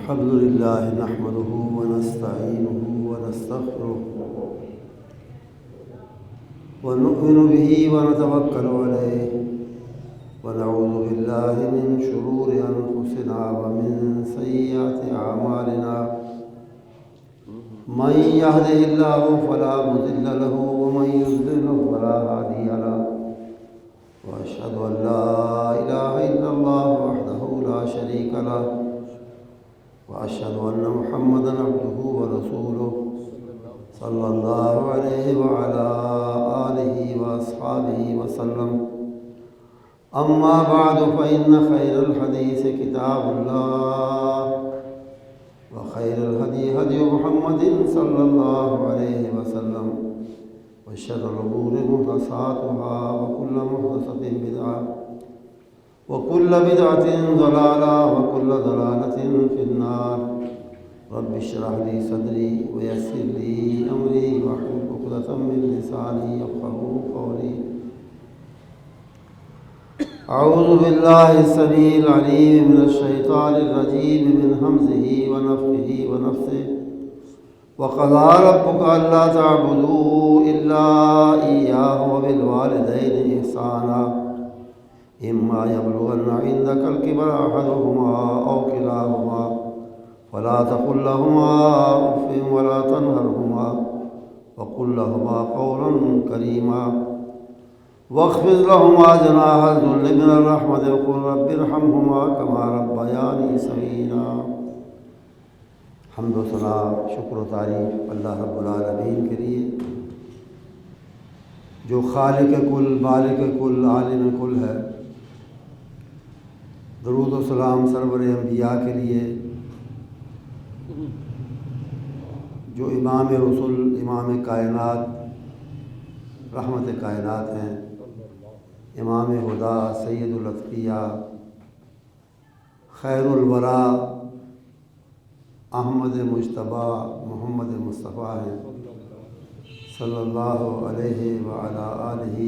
الحمد لله نحمده ونستعينه ونستغفره ونؤمن به ونتوكل عليه ونعوذ بالله من شرور أنفسنا ومن سيئات أعمالنا من يهده الله فلا مضل له ومن يضلل فلا هادي له وأشهد أن لا إله إلا الله وحده لا شريك له وأشهد أن محمدًا عبده ورسوله صلى الله عليه وعلى آله وأصحابه وسلم أما بعد فإن خير الحديث كتاب الله وخير الهدي هدي محمد صلى الله عليه وسلم وشر الأمور محدثاتها وكل محدثة بدعة وكل بدعة ضلالة وكل ضلالة في النار رب اشرح لي صدري ويسر لي أمري واحلل عقدة من لساني يفقهوا قولي أعوذ بالله السميع العليم من الشيطان الرجيم من همزه ونفخه ونفثه وقضى ربك ألا تعبدوا إلا إياه وبالوالدين إحسانا إما يبلغن عندك الكبر أحدهما أو كلاهما فلا تقل لهما أف ولا تنهرهما وقل لهما قولا كريما واخفض لهما جناح الذل من الرحمة وقل رب ارحمهما كما ربياني صغيرا. حمد و ثنا شکر و تعریف اللہ رب العالمین کے لیے جو خالق کل مالک کل عالم کل ہے. درود و سلام سرور انبیاء کے لیے جو امام رسول امام کائنات رحمت کائنات ہیں, امام ہدا سید الاتقیاء خیر الورا احمد مجتبی محمد مصطفیٰ ہیں صلی اللہ علیہ وعلی آلہ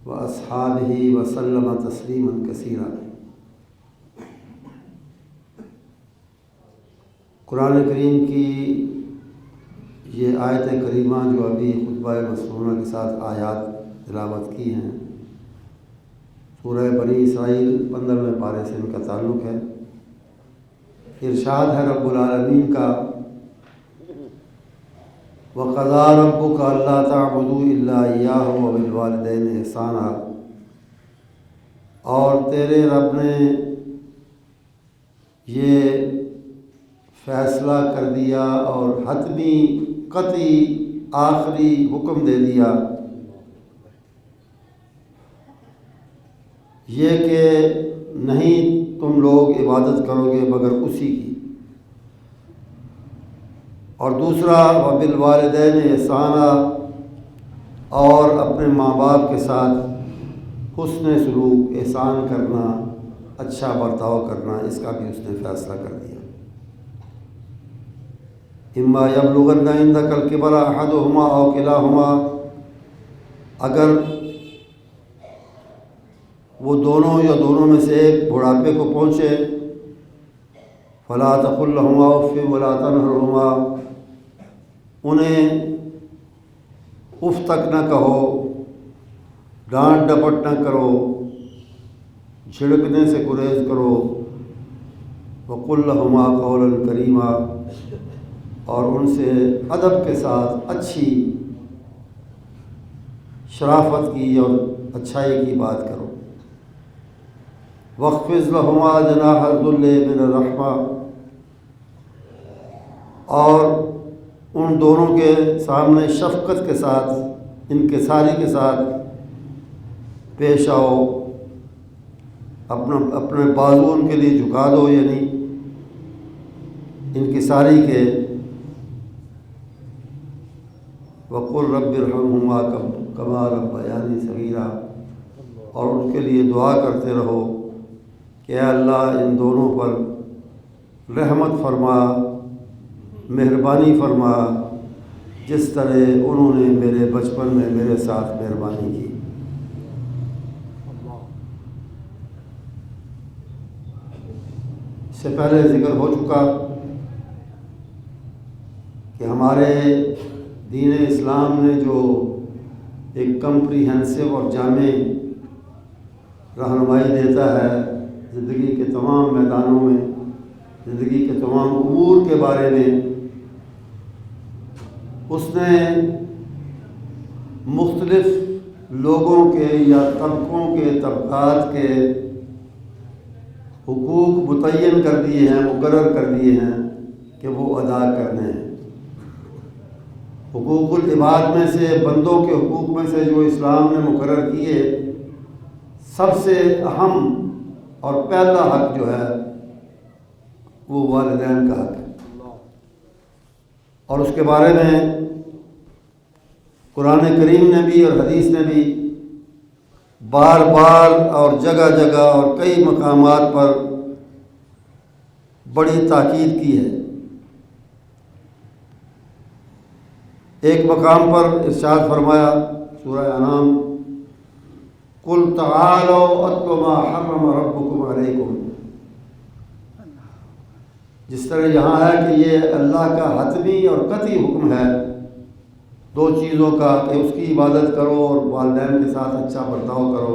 واصحابہ وسلم تسلیما کثیرا. قرآن کریم کی یہ آیت کریمہ جو ابھی خطبہ مسنونہ کے ساتھ آیات تلاوت کی ہیں, سورہ بنی اسرائیل 15ویں پارے سے ان کا تعلق ہے. ارشاد ہے رب العالمین کا وَقَضَىٰ رَبُّكَ أَلَّا تَعْبُدُوا إِلَّا إِيَّاهُ وَبِالْوَالِدَيْنِ إِحْسَانًا, اور تیرے رب نے یہ فیصلہ کر دیا اور حتمی قطعی آخری حکم دے دیا یہ کہ نہیں تم لوگ عبادت کرو گے مگر اسی کی. اور دوسرا وبالوالدین احسانا, اور اپنے ماں باپ کے ساتھ حسن سلوک احسان کرنا, اچھا برتاؤ کرنا, اس کا بھی اس نے فیصلہ کر دیا. اما یبلغن عندک الکبر احدہما او کلاہما, اگر وہ دونوں یا دونوں میں سے ایک بڑھاپے کو پہنچے, فلا تقل لہما اف ولا تنہرہما, انہیں اف تک نہ کہو, ڈانٹ ڈپٹ نہ کرو, جھڑکنے سے گریز کرو. وقل لہما قولا کریما, اور ان سے ادب کے ساتھ اچھی شرافت کی اور اچھائی کی بات کرو. وَاخْفِضْ لَهُمَا جَنَاحَ الذُّلِّ مِنَ الرَّحْمَةِ, اور ان دونوں کے سامنے شفقت کے ساتھ انکساری کے ساتھ پیش آؤ, اپنے بازو ان کے لیے جھکا دو, یعنی انکساری کے. وَقُلْ رَبِّ ارْحَمْهُمَا كَمَا رَبَّيَانِي صَغِيرًا, اور ان کے لیے دعا کرتے رہو کہ اے اللہ ان دونوں پر رحمت فرما, مہربانی فرما, جس طرح انہوں نے میرے بچپن میں میرے ساتھ مہربانی کی. اس سے پہلے ذکر ہو چکا کہ ہمارے دین اسلام نے جو ایک کمپریہنسو اور جامع رہنمائی دیتا ہے زندگی کے تمام میدانوں میں، زندگی کے تمام امور کے بارے میں، اس نے مختلف لوگوں کے یا طبقوں کے طبقات کے حقوق متعین کر دیے ہیں، مقرر کر دیے ہیں کہ وہ ادا کرنے ہیں۔ حقوق العباد میں سے، بندوں کے حقوق میں سے جو اسلام نے مقرر کیے، سب سے اہم اور پہلا حق جو ہے وہ والدین کا حق ہے، اور اس کے بارے میں قرآن کریم نے بھی اور حدیث نے بھی بار بار اور جگہ جگہ اور کئی مقامات پر بڑی تاکید کی ہے۔ ایک مقام پر ارشاد فرمایا سورہ انعام، قُلْ تَعَالَوْا أَتْلُ مَا حَرَّمَ رَبُّكُمْ عَلَيْكُمْ، جس طرح یہاں ہے کہ یہ اللہ کا حتمی اور قطعی حکم ہے دو چیزوں کا، کہ اس کی عبادت کرو اور والدین کے ساتھ اچھا برتاؤ کرو۔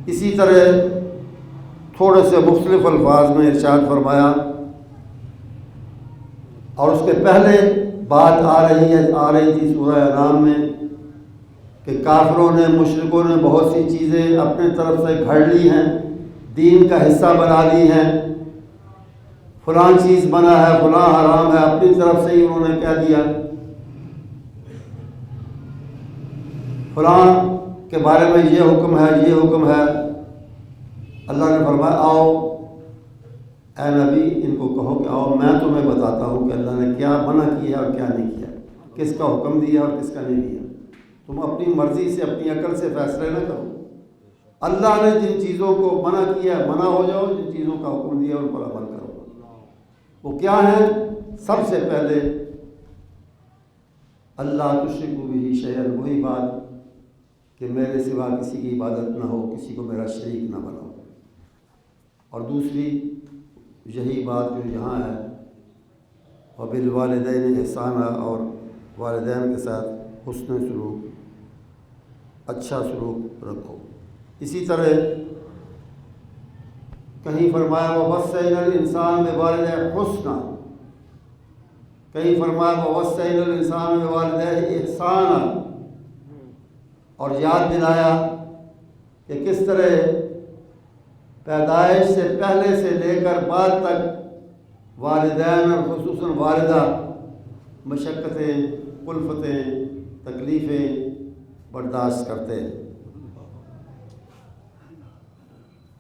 اسی طرح تھوڑے سے مختلف الفاظ میں ارشاد فرمایا، اور اس کے پہلے بات آ رہی تھی سورہ انعام میں کہ کافروں نے، مشرکوں نے بہت سی چیزیں اپنے طرف سے گھڑ لی ہیں، دین کا حصہ بنا لی ہیں، فلاں چیز بنا ہے، فلاں حرام ہے، اپنی طرف سے ہی انہوں نے کہہ دیا۔ فلاں کے بارے میں یہ حکم ہے، یہ حکم ہے۔ اللہ نے فرمایا آؤ اے نبی، ان کو کہو کہ آؤ میں تمہیں بتاتا ہوں کہ اللہ نے کیا منع کیا اور کیا نہیں کیا، کس کا حکم دیا اور کس کا نہیں دیا۔ تم اپنی مرضی سے، اپنی عقل سے فیصلے نہ کرو۔ اللہ نے جن چیزوں کو منع کیا منع ہو جاؤ، جن چیزوں کا حکم دیا ان پر عمل کرو۔ وہ کیا ہیں؟ سب سے پہلے اللہ تشرکوا بہ شیئا، وہی بات کہ میرے سوا کسی کی عبادت نہ ہو، کسی کو میرا شریک نہ بناؤ، اور دوسری یہی بات جو یہاں ہے وبالوالدین احسانا، اور والدین کے ساتھ حسن سلوک، اچھا سلوک رکھو۔ اسی طرح کہیں فرمایا ووصینا الانسان بوالدیہ حسنا، کہیں فرمایا ووصینا الانسان بوالدیہ احسانا، اور یاد دلایا کہ کس طرح پیدائش سے پہلے سے لے کر بعد تک والدین اور خصوصاً والدہ مشقتیں، کلفتیں، تکلیفیں برداشت کرتے ہیں۔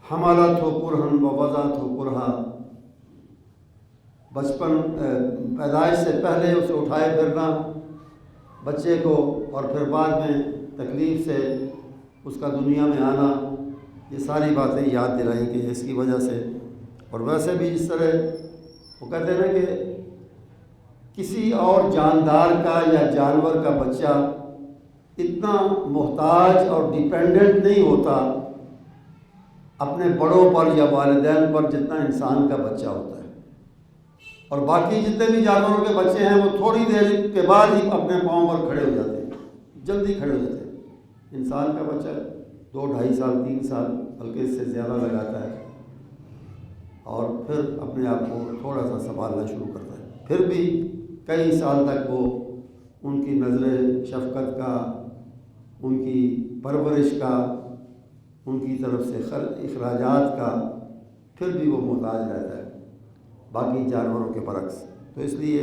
حملت ہو کرہن و وضعت ہو کرہا، بچپن پیدائش سے پہلے اسے اٹھائے پھرنا بچے کو، اور پھر بعد میں تکلیف سے اس کا دنیا میں آنا، یہ ساری باتیں یاد دلائیں کہ اس کی وجہ سے۔ اور ویسے بھی جس طرح وہ کہتے ہیں کہ کسی اور جاندار کا یا جانور کا بچہ اتنا محتاج اور ڈیپینڈنٹ نہیں ہوتا اپنے بڑوں پر یا والدین پر جتنا انسان کا بچہ ہوتا ہے، اور باقی جتنے بھی جانوروں کے بچے ہیں وہ تھوڑی دیر کے بعد ہی اپنے پاؤں پر کھڑے ہو جاتے ہیں، جلدی کھڑے ہو جاتے ہیں۔ انسان کا بچہ 2 ڈھائی سال 3 سال بلکہ اس سے زیادہ لگاتا ہے، اور پھر اپنے آپ کو تھوڑا سا سنبھالنا شروع کرتا ہے، پھر بھی کئی سال تک وہ ان کی نظر شفقت کا، ان کی پرورش کا، ان کی طرف سے اخراجات کا، پھر بھی وہ محتاج رہتا ہے باقی جانوروں کے برعکس۔ تو اس لیے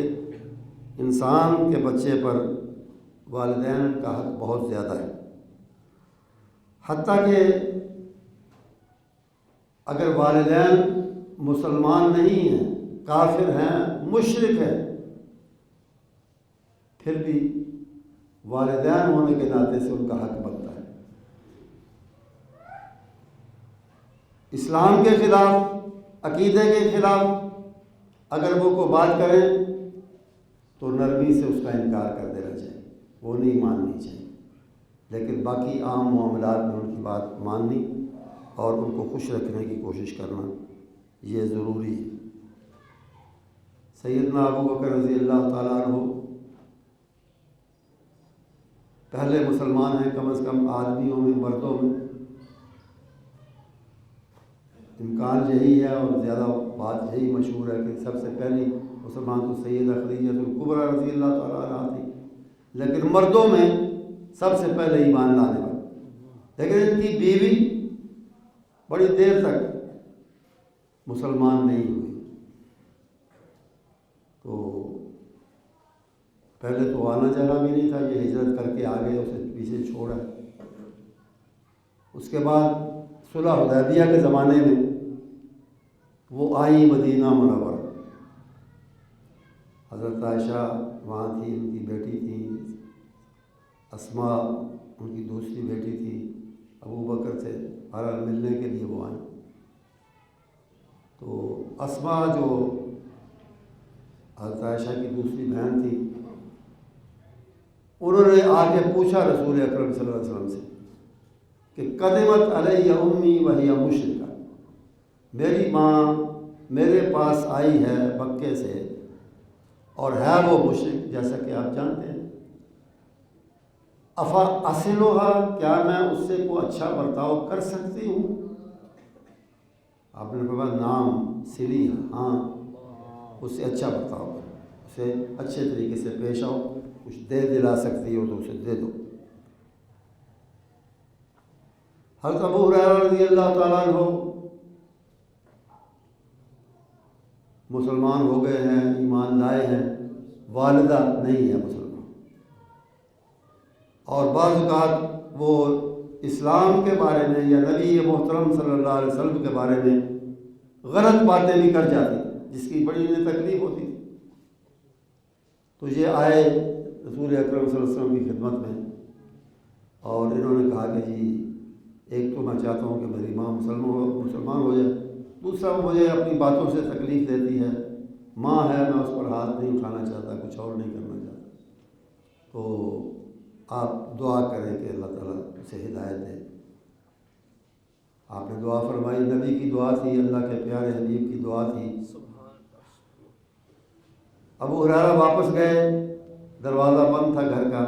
انسان کے بچے پر والدین کا حق بہت زیادہ ہے، حتیٰ کہ اگر والدین مسلمان نہیں ہیں، کافر ہیں، مشرک ہیں، پھر بھی والدین ہونے کے ناطے سے ان کا حق بنتا ہے۔ اسلام کے خلاف، عقیدے کے خلاف اگر وہ کوئی بات کریں تو نرمی سے اس کا انکار کر دینا چاہیے، وہ نہیں ماننی چاہیے، لیکن باقی عام معاملات میں ان کی بات ماننی اور ان کو خوش رکھنے کی کوشش کرنا، یہ ضروری ہے۔ سیدنا ابو بکر رضی اللہ تعالیٰ عنہ پہلے مسلمان ہیں، کم از کم آدمیوں میں، مردوں میں امکان یہی ہے، اور زیادہ بات یہی مشہور ہے کہ سب سے پہلی مسلمان تو سیدہ خدیجہ الکبریٰ رضی اللہ تعالیٰ عنہ تھی، لیکن مردوں میں سب سے پہلے ایمان لانے والی، لیکن ان کی بیوی بڑی دیر تک مسلمان نہیں ہوئی۔ تو پہلے تو آنا جانا بھی نہیں تھا، یہ ہجرت کر کے آگے اسے پیچھے چھوڑا۔ اس کے بعد صلح حدیبیہ کے زمانے میں وہ آئی مدینہ منورہ۔ حضرت عائشہ وہاں تھی، ان کی بیٹی تھی اسما، ان کی دوسری بیٹی تھی، ابو بکر سے بہرحال ملنے کے لیے وہ آئیں۔ تو اسما جو حضرت عائشہ کی دوسری بہن تھی، انہوں نے آ کے پوچھا رسول اکرم صلی اللہ علیہ وسلم سے کہ قدمت علیہ امی وہی مشرکہ، میری ماں میرے پاس آئی ہے مکے سے اور ہے وہ مشرک جیسا کہ آپ جانتے ہیں، افا اصلھا، کیا میں اس سے کوئی اچھا برتاؤ کر سکتی ہوں؟ آپ نے کہا نام سلی، ہاں اس سے اچھا برتاؤ کرو، اسے اچھے طریقے سے پیش آؤ، کچھ دے دلا سکتی ہو تو اسے دے دو۔ حضرت ابو ہریرہ رضی اللہ تعالیٰ عنہ مسلمان ہو گئے ہیں، ایمان لائے ہیں، والدہ نہیں ہے مسلمان، اور بعض اوقات وہ اسلام کے بارے میں یا نبی محترم صلی اللہ علیہ وسلم کے بارے میں غلط باتیں بھی کر جاتی، جس کی بڑی انہیں تکلیف ہوتی تھی۔ تو یہ آئے رسول اکرم صلی اللہ علیہ وسلم کی خدمت میں، اور انہوں نے کہا کہ جی ایک تو میں چاہتا ہوں کہ میری ماں مسلمان ہو جائے، دوسرا مجھے اپنی باتوں سے تکلیف دیتی ہے، ماں ہے، میں اس پر ہاتھ نہیں اٹھانا چاہتا، کچھ اور نہیں کرنا چاہتا، تو آپ دعا کریں کہ اللہ تعالیٰ اسے ہدایت دے۔ آپ نے دعا فرمائی، نبی کی دعا تھی، اللہ کے پیارے حبیب کی دعا تھی۔ ابو ہریرہ واپس گئے، دروازہ بند تھا گھر کا،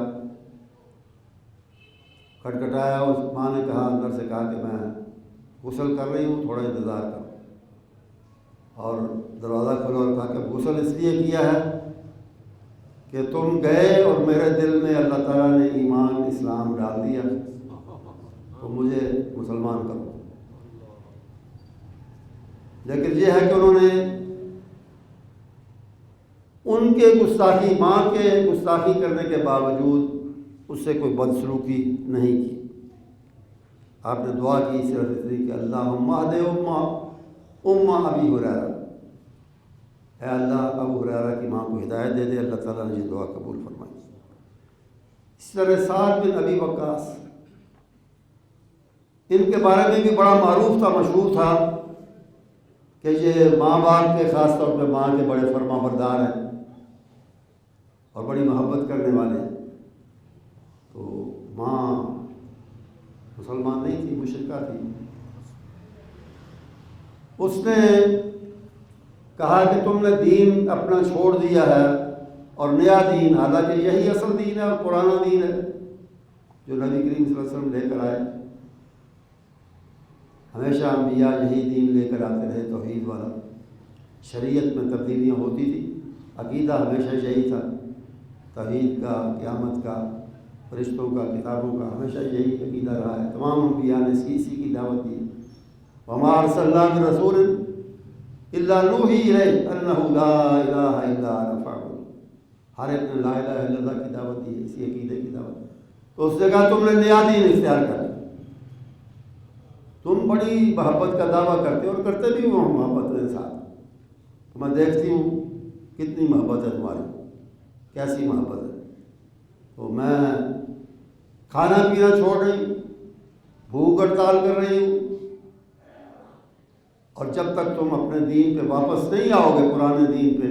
کھٹکھٹایا، اس ماں نے کہا اندر سے کہا کہ میں غسل کر رہی ہوں، تھوڑا انتظار کرو، اور دروازہ کھولا اور کہا کہ غسل اس لیے کیا ہے کہ تم گئے اور میرے دل میں اللہ تعالیٰ نے ایمان اسلام ڈال دیا، تو مجھے مسلمان کرو۔ لیکن یہ ہے کہ انہوں نے ان کے گستاخی، ماں کے گستاخی کرنے کے باوجود اس سے کوئی بدسلوکی نہیں کی۔ آپ نے دعا کی صرف اتنی کہ اللہم اہد ام ابی ہریرہ، اے اللہ ابو ہریرہ کی ماں کو ہدایت دے دے۔ اللہ تعالیٰ نے یہ دعا قبول فرمائی۔ اس طرح سعد بن ابی وقاص، ان کے بارے میں بھی بڑا معروف تھا، مشہور تھا کہ یہ ماں باپ کے، خاص طور پہ ماں کے بڑے فرما بردار ہیں اور بڑی محبت کرنے والے ہیں۔ تو ماں مسلمان نہیں تھی، مشرکہ تھی۔ اس نے کہا کہ تم نے دین اپنا چھوڑ دیا ہے اور نیا دین، حالانکہ یہی اصل دین ہے اور پرانا دین ہے جو نبی کریم صلی اللہ علیہ وسلم لے کر آئے۔ ہمیشہ انبیاء یہی دین لے کر آتے رہے، توحید والا۔ شریعت میں تبدیلیاں ہوتی تھی، عقیدہ ہمیشہ یہی تھا، توحید کا، قیامت کا، فرشتوں کا، کتابوں کا، ہمیشہ یہی عقیدہ رہا ہے۔ تمام انبیاء نے اسی کی دعوت دی۔ وَمَا أَرْسَلْنَا مِن رَّسُولٍ إِلَّا نُوحِي إِلَيْهِ أَنَّهُ لَا إِلَٰهَ إِلَّا أَنَا فَاعْبُدُونِ، ہر ایک نے لا الہ الا اللہ کی دعوت دی ہے، اسی عقیدے کی دعوت۔ تو اس نے کہا تم نے نیا دین اختیار کر لیا، تم بڑی محبت کا دعویٰ کرتے اور کرتے بھی ہو محبت کے ساتھ، تو میں دیکھتی ہوں کتنی محبت ہے تمہاری، کیسی محبت ہے۔ تو میں کھانا پینا چھوڑ رہی ہوں، بھوک ہڑتال کر رہی ہوں، اور جب تک تم اپنے دین پہ واپس نہیں آؤ گے، پرانے دین پہ،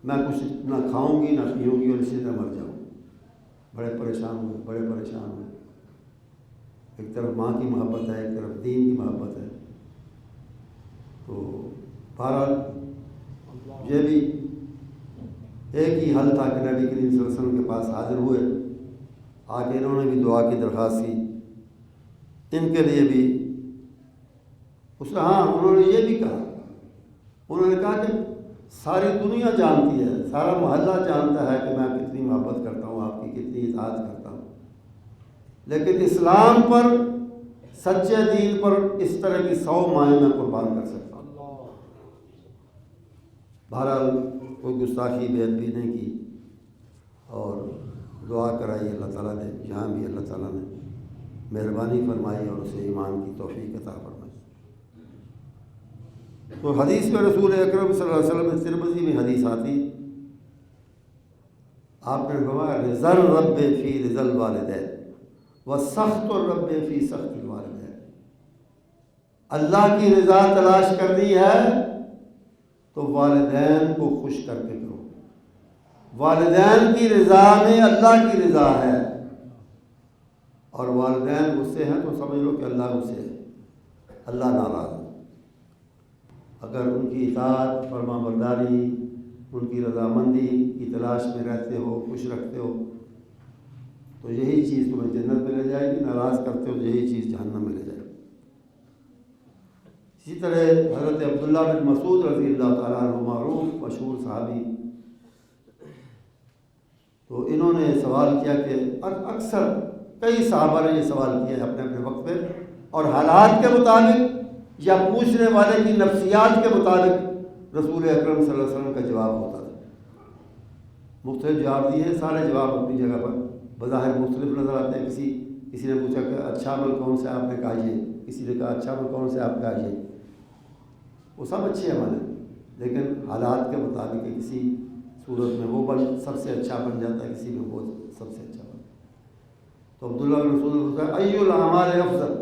میں کچھ نہ کھاؤں گی نہ پیوں گی اور اسی طرح مر جاؤں۔ بڑے پریشان ہوئے، بڑے پریشان ہوئے۔ ایک طرف ماں کی محبت ہے، ایک طرف دین کی محبت ہے۔ تو بہرحال یہ بھی ایک ہی حل تھا کہ نبی کریم صلی اللہ علیہ وسلم کے پاس حاضر ہوئے، آگے انہوں نے بھی دعا کی درخواست کی، ان کے لیے بھی ہاں انہوں نے یہ بھی کہا، انہوں نے کہا کہ ساری دنیا جانتی ہے، سارا محلہ جانتا ہے کہ میں کتنی محبت کرتا ہوں، آپ کی کتنی اطاعت کرتا ہوں، لیکن اسلام پر، سچے دین پر اس طرح کی 100 مائیں میں قربان کر سکتا ہوں۔ بہرحال کوئی گستاخی بے ادبی نہیں کی اور دعا کرائی اللہ تعالیٰ نے، یہاں بھی اللہ تعالیٰ نے مہربانی فرمائی اور اسے ایمان کی توفیق عطا فرمائی۔ تو حدیث میں رسول اکرم صلی اللہ علیہ وسلم ترمذی میں حدیث آتی، آپ نے فرمایا رضا الرب فی رضا الوالدین وسخط الرب فی سخط الوالدین، اللہ کی رضا تلاش کرنی ہے تو والدین کو خوش کر کے کرو، والدین کی رضا میں اللہ کی رضا ہے، اور والدین غصے ہیں تو سمجھ لو کہ اللہ غصے ہے، اللہ ناراض ہے۔ اگر ان کی اطاعت، فرما برداری، ان کی رضامندی کی تلاش میں رہتے ہو، خوش رکھتے ہو، تو یہی چیز تمہیں جنت میں لے جائے گی، ناراض کرتے ہو تو یہی چیز جہنم میں لے جائے گی۔ اسی طرح حضرت عبداللہ بن مسعود رضی اللہ تعالیٰ عنہ، معروف مشہور صحابی، تو انہوں نے سوال کیا کہ اکثر کئی صحابہ نے یہ سوال کیا ہے اپنے اپنے وقت پہ، اور حالات کے مطابق یا پوچھنے والے کی نفسیات کے مطابق رسول اکرم صلی اللہ علیہ وسلم کا جواب ہوتا تھا۔ مختلف جواب دیے ہیں، سارے جواب اپنی جگہ پر بظاہر مختلف نظر آتے ہیں۔ کسی نے پوچھا کہ اچھا عمل کون سے، آپ نے کہا یہ، کسی نے کہا اچھا عمل کون سے، آپ نے کہا یہ، وہ سب اچھے عمل ہیں، لیکن حالات کے مطابق کسی صورت میں وہ سب سے اچھا بن جاتا ہے، کسی میں وہ سب سے اچھا بن۔ تو عبداللہ بن مسعود نے پوچھا ای الاعمال افضل،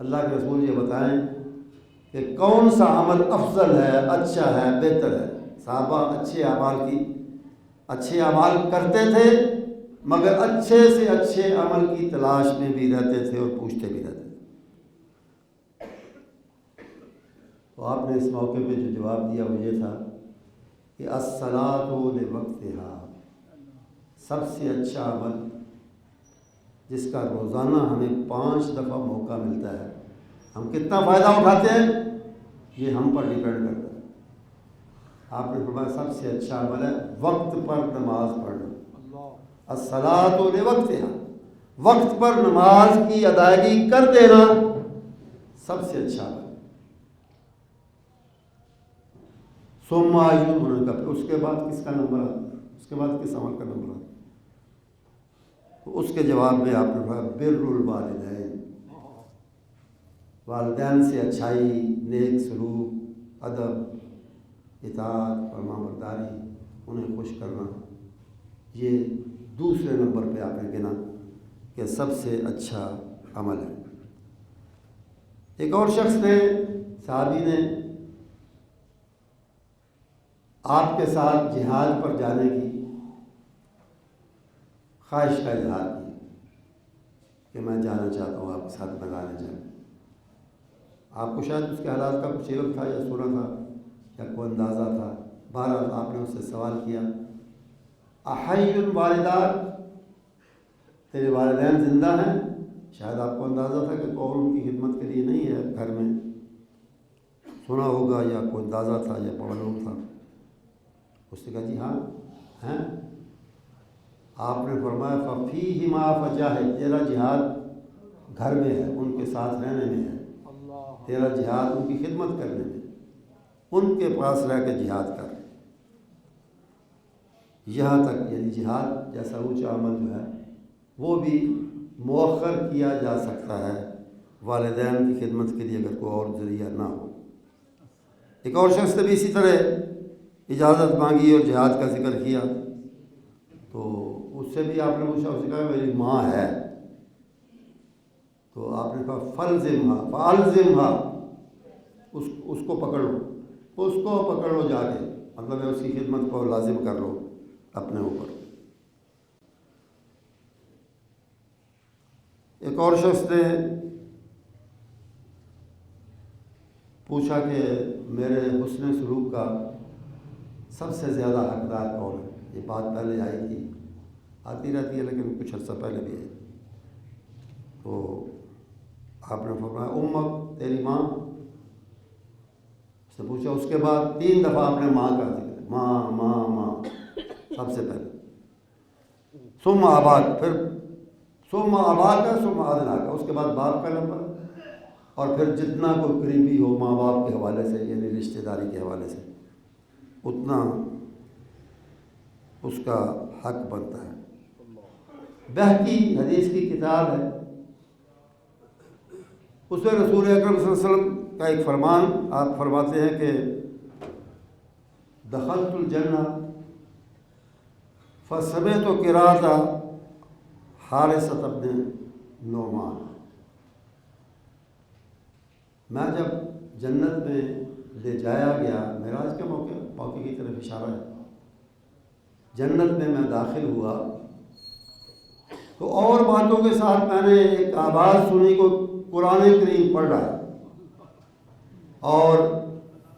اللہ کے رسول یہ بتائیں کہ کون سا عمل افضل ہے، اچھا ہے، بہتر ہے۔ صحابہ اچھے اعمال کرتے تھے، مگر اچھے سے اچھے عمل کی تلاش میں بھی رہتے تھے اور پوچھتے بھی رہتے تھے۔ تو آپ نے اس موقع پہ جو جواب دیا وہ یہ تھا کہ الصلاۃ لوقتہا، سب سے اچھا عمل جس کا روزانہ ہمیں 5 دفعہ موقع ملتا ہے، ہم کتنا فائدہ اٹھاتے ہیں یہ ہم پر ڈیپینڈ کرتا ہے۔ آپ نے فرمایا سب سے اچھا عمل ہے وقت پر نماز پڑھنا، الصلاۃ لوقتہا، وقت پر نماز کی ادائیگی کر دینا سب سے اچھا عمل۔ ثم انہوں نے کہا اس کے بعد کس کا نمبر آتا ہے، اس کے بعد کس عمل کا نمبر آتا ہے؟ تو اس کے جواب میں آپ نے کہا بر الوالدین، والدین سے اچھائی، نیک سلوک، ادب، اطاعت، فرما برداری، انہیں خوش کرنا، یہ دوسرے نمبر پہ آپ نے گنا کہ سب سے اچھا عمل ہے۔ ایک اور شخص نے، صحابی نے آپ کے ساتھ جہاد پر جانے کی خواہش کا اظہار کیا کہ میں جانا چاہتا ہوں، آپ کے ساتھ میدان جنگ۔ آپ کو شاید اس کے حالات کا کچھ علم تھا یا سنا تھا یا کوئی اندازہ تھا، بہرحال آپ نے اس سے سوال کیا احی الوالدان، تیرے والدین زندہ ہیں؟ شاید آپ کو اندازہ تھا کہ کوئی ان کی خدمت کے لیے نہیں ہے گھر میں، سنا ہوگا یا کوئی اندازہ تھا یا معلوم تھا۔ اس نے کہا جی ہاں ہیں۔ آپ نے فرمایا فَفِيهِمَا فَجَاهِدْ، تیرا جہاد گھر میں ہے، ان کے ساتھ رہنے میں ہے، تیرا جہاد ان کی خدمت کرنے میں، ان کے پاس رہ کے جہاد کر۔ یہاں تک یعنی جہاد جیسا اونچا عمل جو ہے وہ بھی مؤخر کیا جا سکتا ہے والدین کی خدمت کے لیے اگر کوئی اور ذریعہ نہ ہو۔ ایک اور شخص نے بھی اسی طرح اجازت مانگی اور جہاد کا ذکر کیا، تو اس سے بھی آپ نے پوچھا، اس نے کہا میری ماں ہے، تو آپ نے کہا فَالْزِمْهَا فَأَلْزِمْهَا، اس کو پکڑ لو جا کے، مطلب ہے اس کی خدمت کو لازم کر لو اپنے اوپر۔ ایک اور شخص نے پوچھا کہ میرے حسن سلوک کا سب سے زیادہ حقدار کون ہے؟ یہ بات پہلے آئی تھی، آتی رہتی ہے لیکن کچھ عرصہ پہلے بھی آئی۔ تو آپ نے فرمایا امک، تیری ماں۔ اس نے پوچھا، اس کے بعد 3 دفعہ آپ نے ماں کا ذکر، ماں ماں ماں سب سے پہلے، ثم آباک، پھر ثم آباک کا، ثم ادنا کا، اس کے بعد باپ کا نمبر، اور پھر جتنا کوئی قریبی ہو ماں باپ کے حوالے سے، یعنی رشتہ داری کے حوالے سے، اتنا اس کا حق بنتا ہے۔ بہقی حدیث کی کتاب ہے، اس میں رسول اکرم صلی اللہ علیہ وسلم کا ایک فرمان آپ فرماتے ہیں کہ دخلت الجنہ فسمعت قراءۃ حارثۃ بن نعمان، میں جب جنت میں لے جایا گیا، معراج کے موقع کی طرف اشارہ ہے، جنت میں داخل ہوا تو اور باتوں کے ساتھ میں نے ایک آواز سنی کو قرآن کریم پڑھ رہا ہے، اور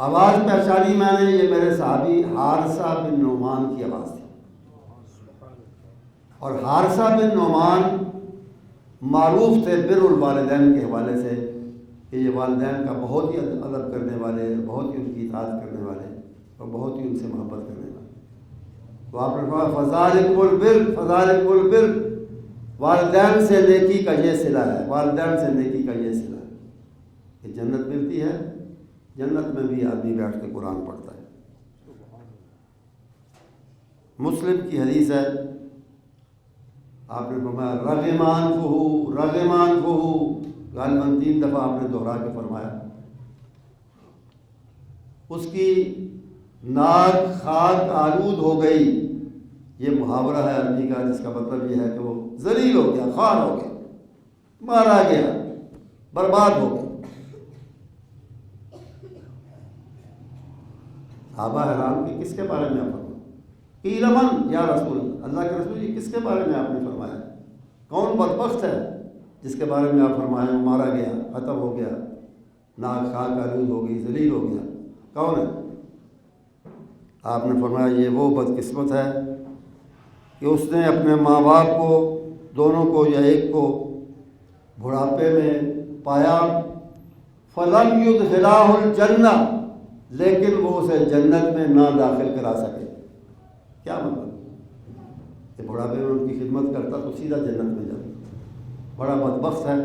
آواز پہچانی میں نے، یہ میرے صحابی حارثہ بن نعمان کی آواز تھی۔ اور حارثہ بن نعمان معروف تھے بر الوالدین کے حوالے سے، کہ یہ والدین کا بہت ہی ادب کرنے والے، بہت ہی ان کی اطاعت کرنے والے، اور بہت ہی ان سے محبت کرنے والے۔ تو آپ نے فرمایا فذالکم البر، فذالکم البر، والدین سے نیکی کا یہ صلہ ہے، والدین سے نیکی کا یہ صلہ ہے۔ کہ جنت ملتی ہے، جنت میں بھی آدمی بیٹھ کے قرآن پڑھتا ہے۔ مسلم کی حدیث ہے، آپ نے فرمایا رغمان فہو، رغمان فہو، غالباً 3 دفعہ آپ نے دہرا کے فرمایا، اس کی ناک خاک آلود ہو گئی۔ یہ محاورہ ہے عربی کا، جس کا مطلب یہ ہے کہ وہ ذلیل ہو گیا، خوار ہو گیا، مارا گیا، برباد ہو گیا۔ صحابہ حیران کہ کس کے بارے میں آپ فرمایا؟ قیل من یا رسول اللہ کے رسول، یہ کس کے بارے میں آپ نے فرمایا؟ کون بدبخت ہے جس کے بارے میں آپ فرمائیں وہ مارا گیا، ختم ہو گیا، ناک خاک آلود ہو گئی، ذلیل ہو گیا؟ کون ہے؟ آپ نے فرمایا یہ وہ بدقسمت ہے کہ اس نے اپنے ماں باپ کو، دونوں کو یا ایک کو، بڑھاپے میں پایا، فلم یدخلہ الجنہ، لیکن وہ اسے جنت میں نہ داخل کرا سکے۔ کیا مطلب؟ کہ بڑھاپے میں ان کی خدمت کرتا تو سیدھا جنت میں جاتا۔ بڑا بدبخت ہے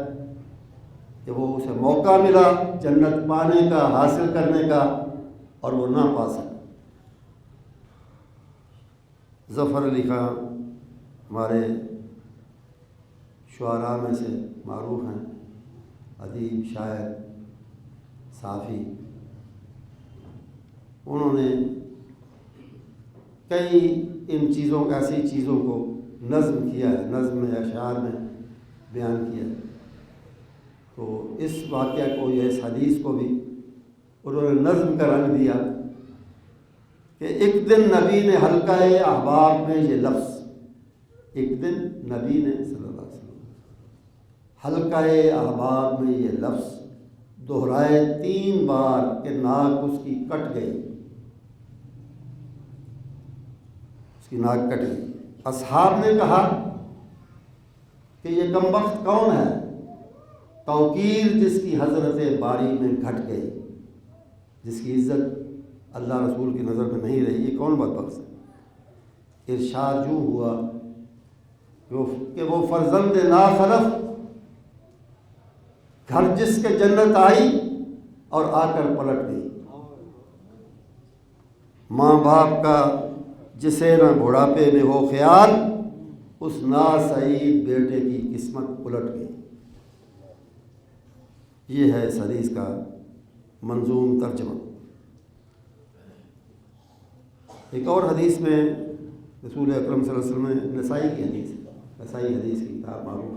کہ وہ اسے موقع ملا جنت پانے کا، حاصل کرنے کا، اور وہ نہ پا سکا۔ ظفر علی خان ہمارے شعراء میں سے معروف ہیں، ادیب، شاعر، صحافی۔ انہوں نے کئی ان چیزوں، ایسی چیزوں کو نظم کیا ہے، نظم میں، اشعار میں بیان کیا ہے۔ تو اس واقعہ کو یا اس حدیث کو بھی انہوں نے نظم کا رنگ دیا کہ ایک دن نبی نے حلقہ احباب میں یہ لفظ، ایک دن نبی نے صلی اللہ علیہ وسلم حلقہ احباب میں یہ لفظ دہرائے 3 بار کہ ناک اس کی کٹ گئی، اس کی ناک کٹ گئی۔ اصحاب نے کہا کہ یہ کمبخت کون ہے؟ توقیر جس کی حضرت باری میں گھٹ گئی، جس کی عزت اللہ رسول کی نظر میں نہیں رہی، یہ کون بدبخت ہے؟ ارشاد یوں ہوا کہ وہ فرزند ناخلف، گھر جس کے جنت آئی اور آ کر پلٹ گئی، ماں باپ کا جسے نہ بڑھاپے میں ہو خیال، اس ناسعید بیٹے کی قسمت الٹ گئی۔ یہ ہے اس حدیث کا منظوم ترجمہ۔ ایک اور حدیث میں رسول اکرم صلی اللہ علیہ وسلم نے، نسائی کی حدیث، نسائی حدیث کی کتاب معروف،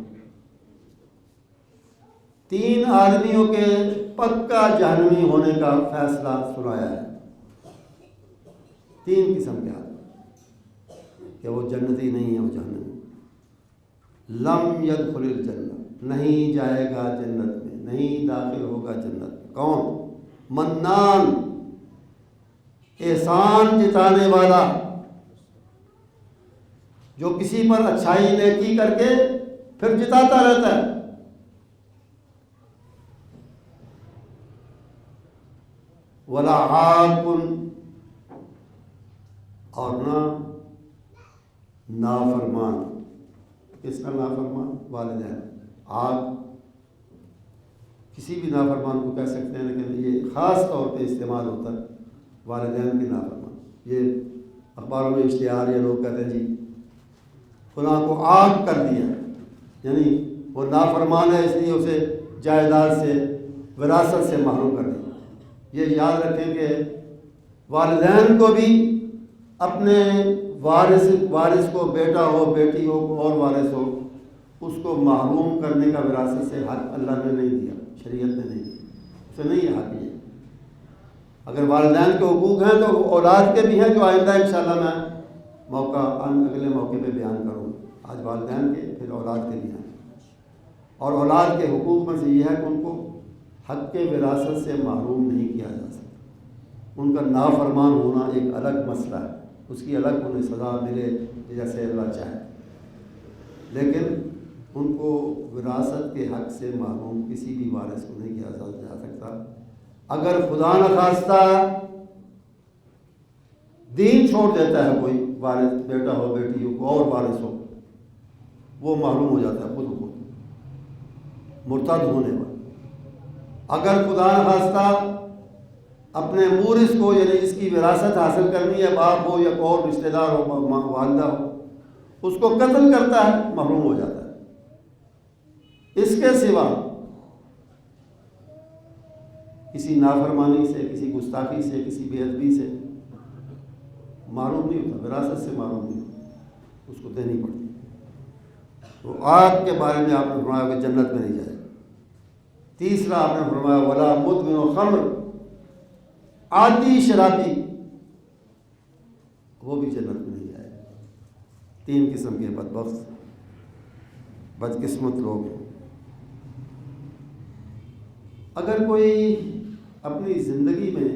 3 آدمیوں کے پکا جہنمی ہونے کا فیصلہ سنایا ہے۔ 3 قسم کے آدمی کہ وہ جنتی نہیں ہے، وہ جہنمی۔ لم يدخل الجنہ، نہیں جائے گا جنت میں، نہیں داخل ہوگا جنت۔ کون؟ منان احسان جتانے والا، جو کسی پر اچھائی نیکی کر کے پھر جتاتا رہتا ہے۔ ولا عاق، اور نہ نافرمان۔ کس کا نافرمان؟ والدین۔ عاق کسی بھی نافرمان کو کہہ سکتے ہیں، لیکن یہ خاص طور پہ استعمال ہوتا ہے والدین کی نافرمان۔ یہ اخباروں میں اشتہار یا لوگ کہتے ہیں جی فلاں کو عاق کر دیا، یعنی وہ نافرمان ہے اس لیے اسے جائیداد سے، وراثت سے محروم کر دیا۔ یہ یاد رکھیں کہ والدین کو بھی اپنے وارث کو، بیٹا ہو بیٹی ہو اور وارث ہو، اس کو محروم کرنے کا وراثت سے حق اللہ نے نہیں دیا، شریعت نے نہیں دیا، اسے نہیں یہ حق ہے۔ اگر والدین کے حقوق ہیں تو اولاد کے بھی ہیں، جو آئندہ انشاءاللہ میں اگلے موقع پہ بیان کروں۔ آج والدین کے، پھر اولاد کے بھی ہیں، اور اولاد کے حقوق میں سے یہ ہے کہ ان کو حق کے وراثت سے محروم نہیں کیا جا سکتا۔ ان کا نافرمان ہونا ایک الگ مسئلہ ہے، اس کی الگ انہیں سزا ملے جیسے اللہ چاہے، لیکن ان کو وراثت کے حق سے محروم کسی بھی وارث کو نہیں کیا جا سکتا۔ اگر خدا نخواستہ دین چھوڑ دیتا ہے کوئی وارث، بیٹا ہو بیٹی ہو اور وارث ہو، وہ محروم ہو جاتا ہے خود بخود مرتد ہونے پر۔ اگر خدا نخواستہ اپنے مورث کو، یعنی جس کی وراثت حاصل کرنی ہے، باپ ہو یا اور رشتہ دار ہو، والدہ ہو، اس کو قتل کرتا ہے، محروم ہو جاتا ہے۔ اس کے سوا کسی نافرمانی سے، کسی گستاخی سے، کسی بے ادبی سے معروم نہیں ہوتا، وراثت سے معروم نہیں ہوتا، اس کو دینی پڑتی۔ تو آگ کے بارے میں آپ نے فرمایا کہ جنت میں نہیں جائے۔ تیسرا آپ نے فرمایا ولا مدمن خمر، عادی شرابی، وہ بھی جنت میں نہیں جائے۔ تین قسم کے بدبخت، بدقسمت لوگ ہیں۔ اگر کوئی اپنی زندگی میں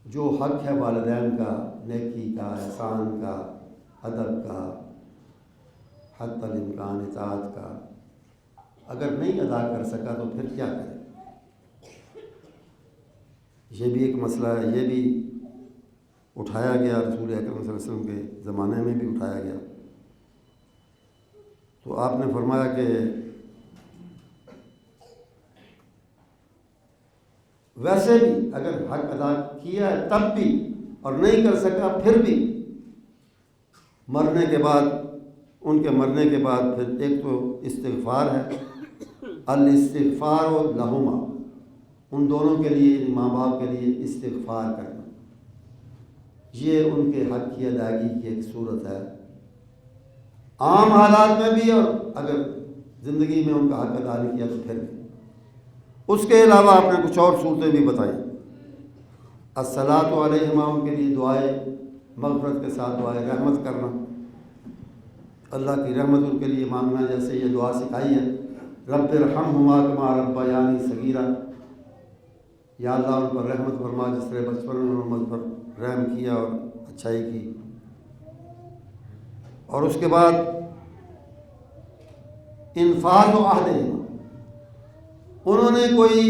جو حق ہے والدین کا، نیکی کا، احسان کا، ادب کا، حتی الامکان اطاعت کا، اگر نہیں ادا کر سکا تو پھر کیا کرے؟ یہ بھی ایک مسئلہ ہے، یہ بھی اٹھایا گیا، رسول اکرم صلی اللہ علیہ وسلم کے زمانے میں بھی اٹھایا گیا۔ تو آپ نے فرمایا کہ ویسے بھی اگر حق ادا کیا ہے تب بھی اور نہیں کر سکا پھر بھی، مرنے کے بعد، ان کے مرنے کے بعد پھر ایک تو استغفار ہے، الاستغفار لہما، ان دونوں کے لیے، ماں باپ کے لیے استغفار کرنا، یہ ان کے حق کی ادائیگی کی ایک صورت ہے، عام حالات میں بھی، اور اگر زندگی میں ان کا حق ادا نہیں کیا تو پھر بھی۔ اس کے علاوہ آپ نے کچھ اور صورتیں بھی بتائیں۔ الصلاۃ علیہما، ان کے لیے دعائیں مغفرت کے ساتھ دعائیں رحمت کرنا، اللہ کی رحمت ان کے لیے مانگنا، جیسے یہ دعا سکھائی ہے رب ارحمہما کما ربیانی صغیرا، یا اللہ ان پر رحمت فرما جس طرح بچپن میں انہوں نے مجھ پر رحم کیا اور اچھائی کی۔ اور اس کے بعد انفاذ عہدہما، انہوں نے کوئی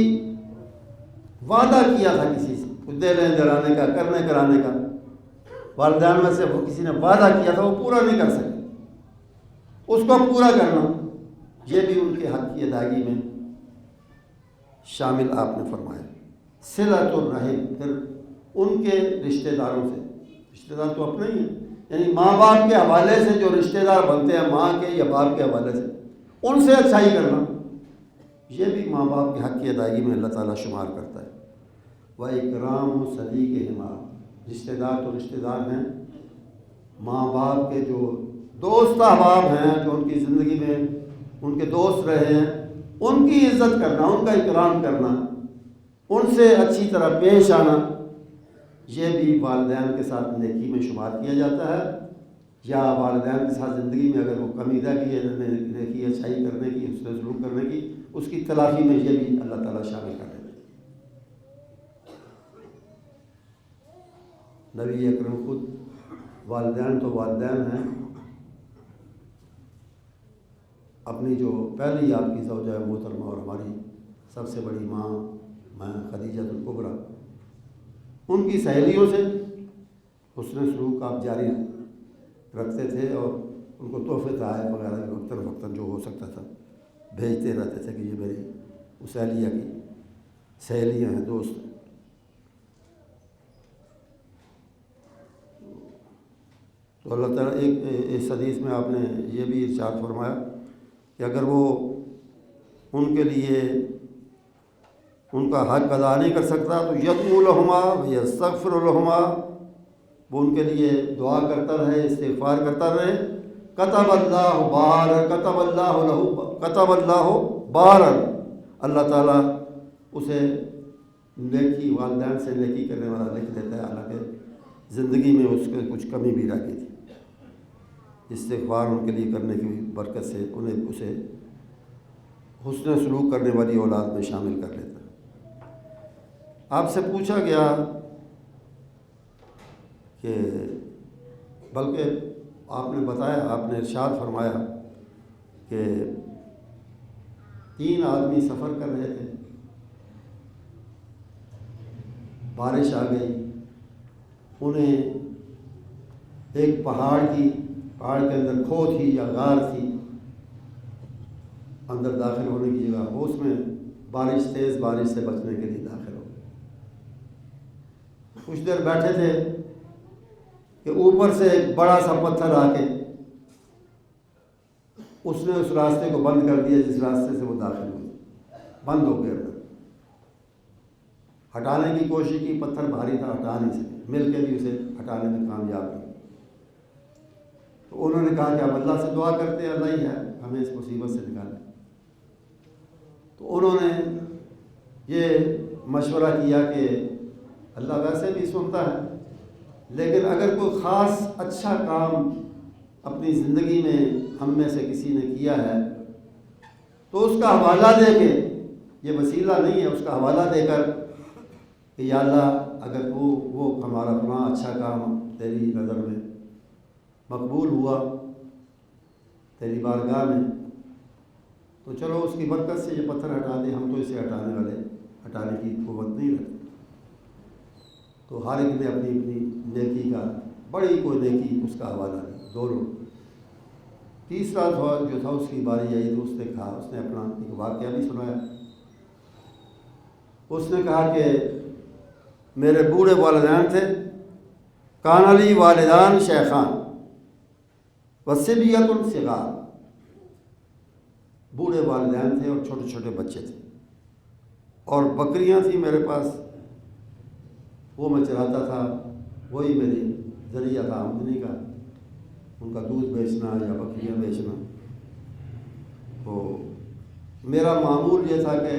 وعدہ کیا تھا کسی سے، کچھ دینے دلانے کا، کرنے کرانے کا، والدین میں سے وہ کسی نے وعدہ کیا تھا، وہ پورا نہیں کر سکے، اس کو پورا کرنا، یہ بھی ان کے حق کی ادائیگی میں شامل آپ نے فرمایا۔ صلۃ الرحم، پھر ان کے رشتہ داروں سے، رشتہ دار تو اپنے ہی ہیں، یعنی ماں باپ کے حوالے سے جو رشتہ دار بنتے ہیں، ماں کے یا باپ کے حوالے سے، ان سے اچھائی کرنا، یہ بھی ماں باپ کے حق کی ادائیگی میں اللہ تعالیٰ شمار کرتا ہے۔ وَإِكْرَامُ صَدِيقِهِمَا، رشتہ دار تو رشتہ دار ہیں، ماں باپ کے جو دوست احباب ہیں، جو ان کی زندگی میں ان کے دوست رہے ہیں، ان کی عزت کرنا، ان کا اکرام کرنا، ان سے اچھی طرح پیش آنا، یہ بھی والدین کے ساتھ نیکی میں شمار کیا جاتا ہے، یا والدین کے ساتھ زندگی میں اگر وہ کمی رہ گئی ہے نیکی اچھائی کرنے کی، اس سے سلوک کرنے کی، اس کی تلافی میں یہ بھی اللہ تعالیٰ شامل کر دیتا ہے۔ نبی اکرم خود والدین تو والدین ہیں، اپنی جو پہلی آپ کی زوجہ محترمہ اور ہماری سب سے بڑی ماں میں خدیجہ الکبریٰ، ان کی سہیلیوں سے حسن سلوک آپ جاری رکھتے تھے اور ان کو تحفے تحائف وغیرہ وقتاً فوقتاً جو ہو سکتا تھا بھیجتے رہتے تھے کہ یہ میری اس اہلیہ کی سہیلیاں ہیں، دوست ہیں۔ تو اللہ تعالیٰ اس حدیث میں آپ نے یہ بھی ارشاد فرمایا کہ اگر وہ ان کے لیے ان کا حق ادا نہیں کر سکتا تو یدعو لہما ویستغفر لہما، وہ ان کے لیے دعا کرتا رہے، استغفار کرتا رہے، کتب اللہ بارا، اللہ تعالیٰ اسے نیکی، والدین سے نیکی کرنے والا لکھ دیتا ہے، حالانکہ زندگی میں اس کے کچھ کمی بھی رہ گئی تھی۔ استغفار ان کے لیے کرنے کی برکت سے انہیں اسے حسن سلوک کرنے والی اولاد میں شامل کر لیتا ہے۔ آپ سے پوچھا گیا کہ بلکہ آپ نے بتایا، آپ نے ارشاد فرمایا کہ 3 آدمی سفر کر رہے تھے، بارش آ گئی، انہیں ایک پہاڑ کے اندر کھو تھی یا غار تھی، اندر داخل ہونے کی جگہ، وہ اس میں تیز بارش سے بچنے کے لیے داخل ہو گئے۔ کچھ دیر بیٹھے تھے کہ اوپر سے ایک بڑا سا پتھر آ کے اس نے اس راستے کو بند کر دیا جس راستے سے وہ داخل ہوئے، بند ہو گیا۔ ہٹانے کی کوشش کی، پتھر بھاری تھا، ہٹا نہیں سکے، مل کے بھی اسے ہٹانے میں کامیاب نہیں۔ تو انہوں نے کہا کہ اب اللہ سے دعا کرتے ہیں، اللہ ہی ہے ہمیں اس مصیبت سے نکالے۔ تو انہوں نے یہ مشورہ کیا کہ اللہ ویسے بھی سنتا ہے، لیکن اگر کوئی خاص اچھا کام اپنی زندگی میں ہم میں سے کسی نے کیا ہے تو اس کا حوالہ دے کے، یہ وسیلہ نہیں ہے، اس کا حوالہ دے کر کہ یا اللہ اگر وہ ہمارا فلاں اچھا کام تیری نظر میں مقبول ہوا تیری بارگاہ میں، تو چلو اس کی برکت سے یہ پتھر ہٹا دے، ہم تو اسے ہٹانے کی قوت نہیں رکھتے۔ تو ہر ایک نے اپنی اپنی نیکی کا، بڑی کوئی نیکی اس کا حوالہ دی، دونوں۔ تیسرا جو تھا اس کی باری آئی تو اس نے کہا، اس نے اپنا ایک واقعہ بھی سنایا۔ اس نے کہا کہ میرے بوڑھے والدین تھے، کان علی والدان شیخان وصبیۃ صغار، بوڑھے والدین تھے اور چھوٹے چھوٹے بچے تھے، اور بکریاں تھیں میرے پاس، وہ میں چراتا تھا، وہی میری ذریعہ تھا آمدنی کا، ان کا دودھ بیچنا یا بکریاں بیچنا۔ تو میرا معمول یہ تھا کہ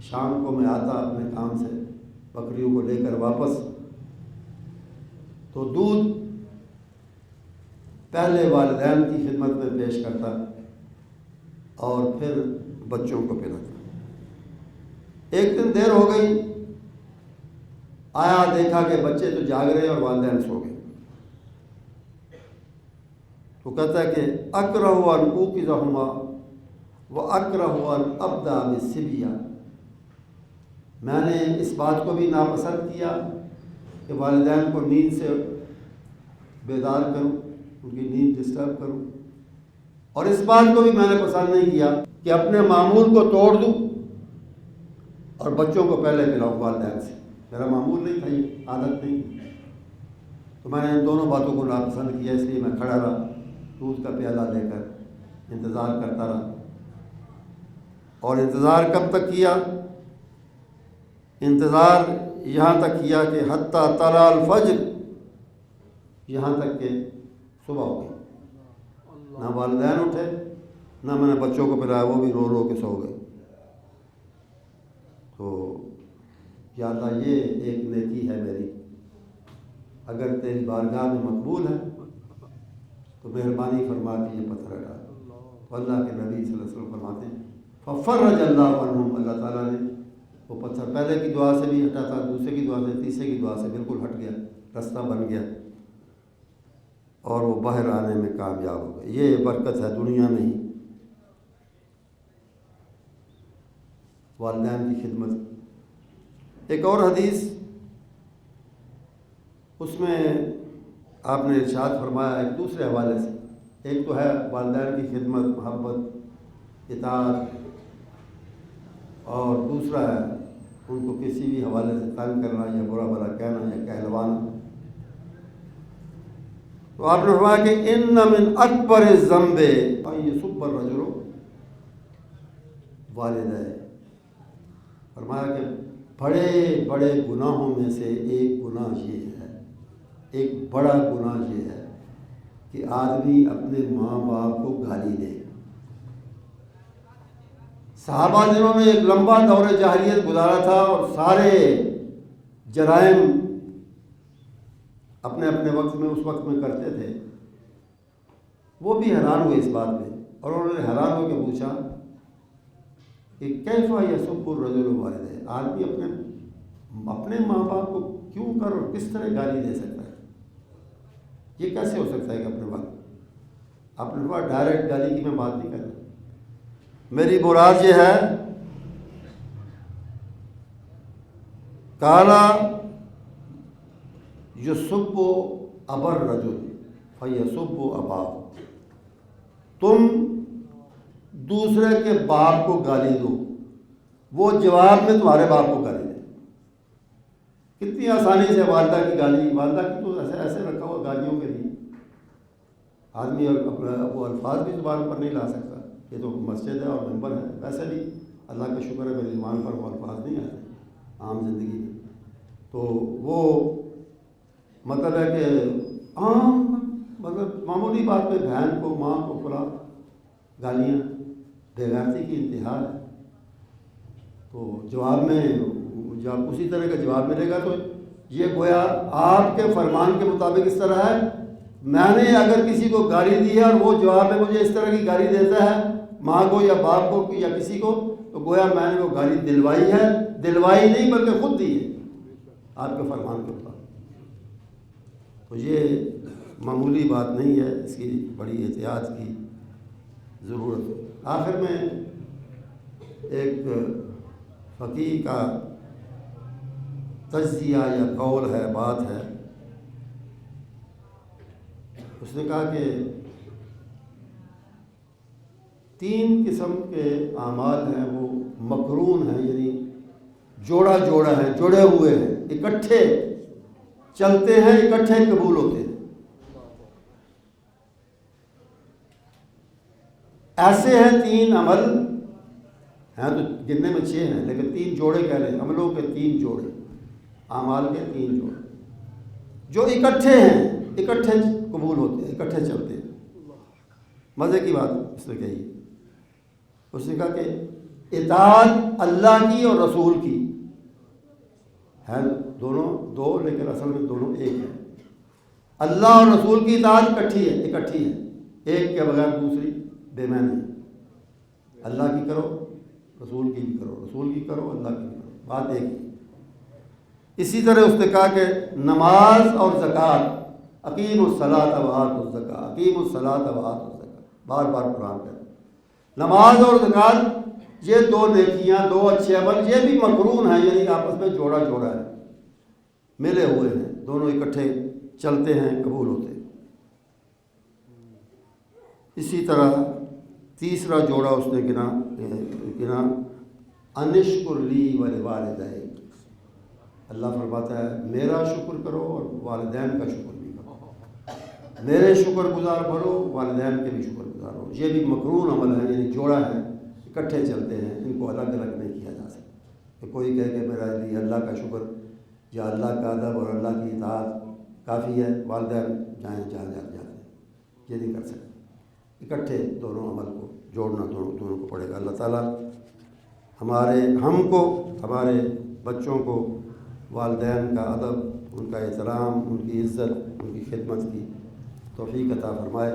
شام کو میں آتا اپنے کام سے بکریوں کو لے کر واپس، تو دودھ پہلے والدین کی خدمت میں پیش کرتا اور پھر بچوں کو پلاتا۔ ایک دن دیر ہو گئی، آیا دیکھا کہ بچے تو جاگ رہے اور والدین سو گئے، تو کہتا ہے کہ اکرہ ان اوقظہما واکرہ ان ابدا بالصبیہ، میں نے اس بات کو بھی ناپسند کیا کہ والدین کو نیند سے بیدار کروں، ان کی نیند ڈسٹرب کروں، اور اس بات کو بھی میں نے پسند نہیں کیا کہ اپنے معمول کو توڑ دوں اور بچوں کو پہلے پلاؤں والدین سے۔ میرا معمول نہیں تھا، یہ عادت نہیں تھی، تو میں نے ان دونوں باتوں کو ناپسند کیا، اس لیے میں کھڑا رہا، دودھ کا پیالہ لے کر انتظار کرتا رہا۔ اور انتظار کب تک کیا؟ انتظار یہاں تک کیا کہ حتیٰ طلع الفجر، یہاں تک کہ صبح ہو گئی، نہ والدین اٹھے نہ میں نے بچوں کو پلایا، وہ بھی رو رو کے سو گئے۔ تو یا اللہ یہ ایک نیکی ہے میری، اگر تیری بارگاہ میں مقبول ہے تو مہربانی فرما کے یہ پتھر ہٹا۔ تو اللہ کے نبی صلی اللہ علیہ وسلم فرماتے ہیں ففرج اللہ عنہم، اللہ تعالیٰ نے وہ پتھر پہلے کی دعا سے بھی ہٹا تھا، دوسرے کی دعا سے، تیسرے کی دعا سے بالکل ہٹ گیا، رستہ بن گیا اور وہ باہر آنے میں کامیاب ہو گئے۔ یہ برکت ہے دنیا میں ہی والدین کی خدمت۔ ایک اور حدیث اس میں آپ نے ارشاد فرمایا ایک دوسرے حوالے سے، ایک تو ہے والدین کی خدمت، محبت، اطاعت، اور دوسرا ہے ان کو کسی بھی حوالے سے تنگ کرنا یا برا بھلا کہنا یا کہلوانا۔ تو آپ نے فرمایا کہ ان من اکبر الذنب ان یسب الرجل والدیہ، فرمایا کہ بڑے بڑے گناہوں میں سے ایک گناہ یہ ہے، ایک بڑا گناہ یہ ہے کہ آدمی اپنے ماں باپ کو گالی دے۔ صحابہ جنہوں نے ایک لمبا دور جاہلیت گزارا تھا اور سارے جرائم اپنے اپنے وقت میں اس وقت میں کرتے تھے، وہ بھی حیران ہوئے اس بات پہ، اور انہوں نے حیران ہو کے پوچھا کہ کیف یسب الرجل والدیہ، آدمی اپنے ماں باپ کو کیوں کر اور کس طرح گالی دے سکتا ہے؟ یہ کیسے ہو سکتا ہے کہ اپنے وقت اپنے پاس ڈائریکٹ گالی کی میں بات نہیں کر رہا، میری مراد یہ ہے کالا یسب ابا الرجل فیسب اباہ، تم دوسرے کے باپ کو گالی دو، وہ جواب میں تمہارے باپ کو گالی دے۔ کتنی آسانی سے والدہ کی گالی، والدہ کی تو ایسے رکھا ہوا گالیوں کے لیے آدمی وہ الفاظ بھی زبان پر نہیں لا سکتا، یہ تو مسجد ہے اور ممبر ہے، ویسے بھی اللہ کا شکر ہے میری زبان پر وہ الفاظ نہیں آتے عام زندگی میں، تو وہ مطلب ہے کہ عام مطلب معمولی بات پہ بہن کو، ماں کو فلاں گالیاں، بےغیرتی کی انتہا ہے۔ تو جواب میں جب اسی طرح کا جواب ملے گا تو یہ گویا آپ کے فرمان کے مطابق اس طرح ہے، میں نے اگر کسی کو گالی دی ہے اور وہ جواب میں مجھے اس طرح کی گالی دیتا ہے ماں کو یا باپ کو یا کسی کو، تو گویا میں نے وہ گالی دلوائی ہے، دلوائی نہیں بلکہ خود دی ہے آپ کے فرمان کے مطابق۔ تو یہ معمولی بات نہیں ہے، اس کی بڑی احتیاط کی ضرورت ہے۔ آخر میں ایک فقیہ کا تجزیہ یا قول ہے، بات ہے، اس نے کہا کہ 3 قسم کے اعمال ہیں وہ مقرون ہیں، یعنی جوڑا جوڑا ہے، جڑے ہوئے ہیں، اکٹھے چلتے ہیں، اکٹھے قبول ہوتے ہیں۔ ایسے ہیں 3 عمل ہیں، تو گننے میں 6 ہیں لیکن 3 جوڑے کہہ رہے ہیں، عملوں کے 3 جوڑے، اعمال کے 3 جوڑے جو اکٹھے ہیں، اکٹھے قبول ہوتے ہیں، اکٹھے چلتے ہیں۔ مزے کی بات اس نے کہی، اس نے کہا کہ اطاعت اللہ کی اور رسول کی ہے، دونوں 2 لیکن اصل میں دونوں ایک ہیں۔ اللہ اور رسول کی اطاعت اکٹھی ہے، ایک کے بغیر دوسری بے معنی ہے۔ اللہ کی کرو، رسول کی بھی کرو، رسول کی کرو، اللہ کی بھی کرو، بات ایک ہے۔ اسی طرح اس نے کہا کہ نماز اور زکوٰۃ، اقیم الصلاۃ و آتوا الزکاۃ، اقیم الصلاۃ و آتوا الزکاۃ، بار بار قرآن کہتا ہے۔ نماز اور زکوٰۃ یہ 2 نیکیاں، 2 اچھے عمل، یہ بھی مقرون ہیں، یعنی آپس میں جوڑا جوڑا ہے، ملے ہوئے ہیں، دونوں اکٹھے چلتے ہیں، قبول ہوتے ہیں۔ اسی طرح تیسرا جوڑا اس نے گنا انشکر لی ولوالدیک، اللہ فرماتا ہے میرا شکر کرو اور والدین کا شکر بھی کرو، میرے شکر گزار بنو، والدین کے بھی شکر گزار ہو۔ یہ بھی مقرون عمل ہے، یعنی جوڑا ہے، اکٹھے چلتے ہیں، ان کو الگ الگ نہیں کیا جا سکتا کہ کوئی کہے کہ میرا لیے اللہ کا شکر یا اللہ کا ادب اور اللہ کی اطاعت کافی ہے، والدین جائیں جہاں جاتے ہیں، یہ نہیں کر سکتے۔ اکٹھے دونوں عمل کو جوڑنا دونوں کو پڑے گا۔ اللہ تعالیٰ ہم کو، ہمارے بچوں کو والدین کا ادب، ان کا احترام، ان کی عزت، ان کی خدمت کی توفیق عطا فرمائے۔